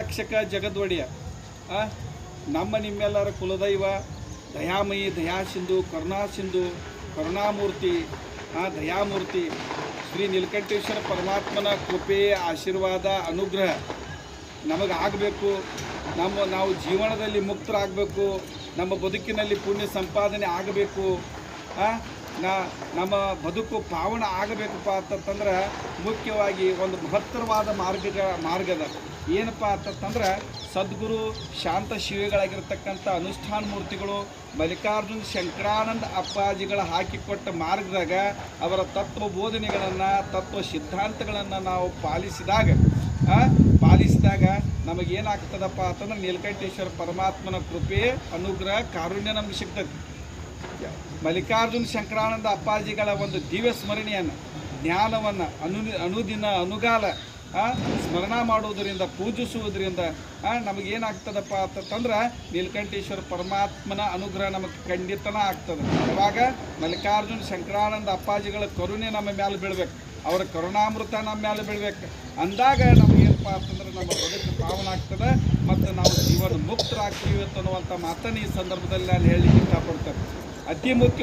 ರಕ್ಷಕ ಜಗದ್ವಡಿಯ ನಮ್ಮ ನಿಮ್ಮೆಲ್ಲರ ಕುಲದೈವ ದಯಾಮಯಿ ದಯಾಸಿಂಧು ಕರುಣಾಸಿಂಧು ಕರುಣಾಮೂರ್ತಿ ದಯಾಮೂರ್ತಿ ಶ್ರೀ ನೀಲಕಂಠೇಶ್ವರ ಪರಮಾತ್ಮನ ಕೃಪೆ ಆಶೀರ್ವಾದ ಅನುಗ್ರಹ ನಮಗೆ ಆಗಬೇಕು. ನಾವು ಜೀವನದಲ್ಲಿ ಮುಕ್ತರಾಗಬೇಕು. ನಮ್ಮ ಬದುಕಿನಲ್ಲಿ ಪುಣ್ಯ ಸಂಪಾದನೆ ಆಗಬೇಕು. ನಮ್ಮ ಬದುಕು ಪಾವನ ಆಗಬೇಕಪ್ಪ ಅಂತಂದ್ರೆ ಮುಖ್ಯವಾಗಿ ಒಂದು ಮಹತ್ತರವಾದ ಮಾರ್ಗದ ಏನಪ್ಪ ಅಂತಂದ್ರೆ ಸದ್ಗುರು ಶಾಂತ ಶಿವೆಗಳಾಗಿರ್ತಕ್ಕಂಥ ಅನುಷ್ಠಾನ ಮೂರ್ತಿಗಳು ಮಲ್ಲಿಕಾರ್ಜುನ ಶಂಕರಾನಂದ ಅಪ್ಪಾಜಿಗಳ ಹಾಕಿಕೊಟ್ಟ ಮಾರ್ಗದಾಗ ಅವರ ತತ್ವ ಬೋಧನೆಗಳನ್ನು ತತ್ವ ಸಿದ್ಧಾಂತಗಳನ್ನು ನಾವು ಪಾಲಿಸಿದಾಗ ನಮಗೇನಾಗ್ತದಪ್ಪ ಅಂತಂದ್ರೆ ನೀಲಕಂಠೇಶ್ವರ ಪರಮಾತ್ಮನ ಕೃಪೆ ಅನುಗ್ರಹ ಕಾರುಣ್ಯ ನಮಗೆ ಸಿಗ್ತದೆ. ಮಲ್ಲಿಕಾರ್ಜುನ ಶಂಕರಾನಂದ ಅಪ್ಪಾಜಿಗಳ ಒಂದು ದಿವ್ಯ ಸ್ಮರಣೆಯನ್ನು ಜ್ಞಾನವನ್ನು ಅನುದಿನ ಅನುಗಾಲ ಸ್ಮರಣ ಮಾಡುವುದರಿಂದ ಪೂಜಿಸುವುದರಿಂದ ನಮಗೇನಾಗ್ತದಪ್ಪ ಅಂತಂದ್ರೆ ನೀಲಕಂಠೇಶ್ವರ ಪರಮಾತ್ಮನ ಅನುಗ್ರಹ ನಮಗೆ ಖಂಡಿತನ ಆಗ್ತದೆ. ಅವಾಗ ಮಲ್ಲಿಕಾರ್ಜುನ ಶಂಕರಾನಂದ ಅಪ್ಪಾಜಿಗಳ ಕರುಣೆ ನಮ್ಮ ಮೇಲೆ ಬೀಳ್ಬೇಕು, ಅವರ ಕರುಣಾಮೃತ ನಮ್ಮ ಮೇಲೆ ಬೀಳ್ಬೇಕು. ಅಂದಾಗ ನಮಗೇನಪ್ಪ ಅಂತಂದ್ರೆ ನಮ್ಮ ಬದುಕು ಪಾವನ ಆಗ್ತದೆ ಮತ್ತು ನಾವು ಜೀವನ ಮುಕ್ತರಾಗ್ತೀವಿ ಅನ್ನುವಂಥ ಮಾತನ್ನು ಈ ಸಂದರ್ಭದಲ್ಲಿ ನಾನು ಹೇಳಲಿಕ್ಕೆ ಇಷ್ಟಪಡ್ತೇನೆ. ಅತಿ ಮುಖ್ಯ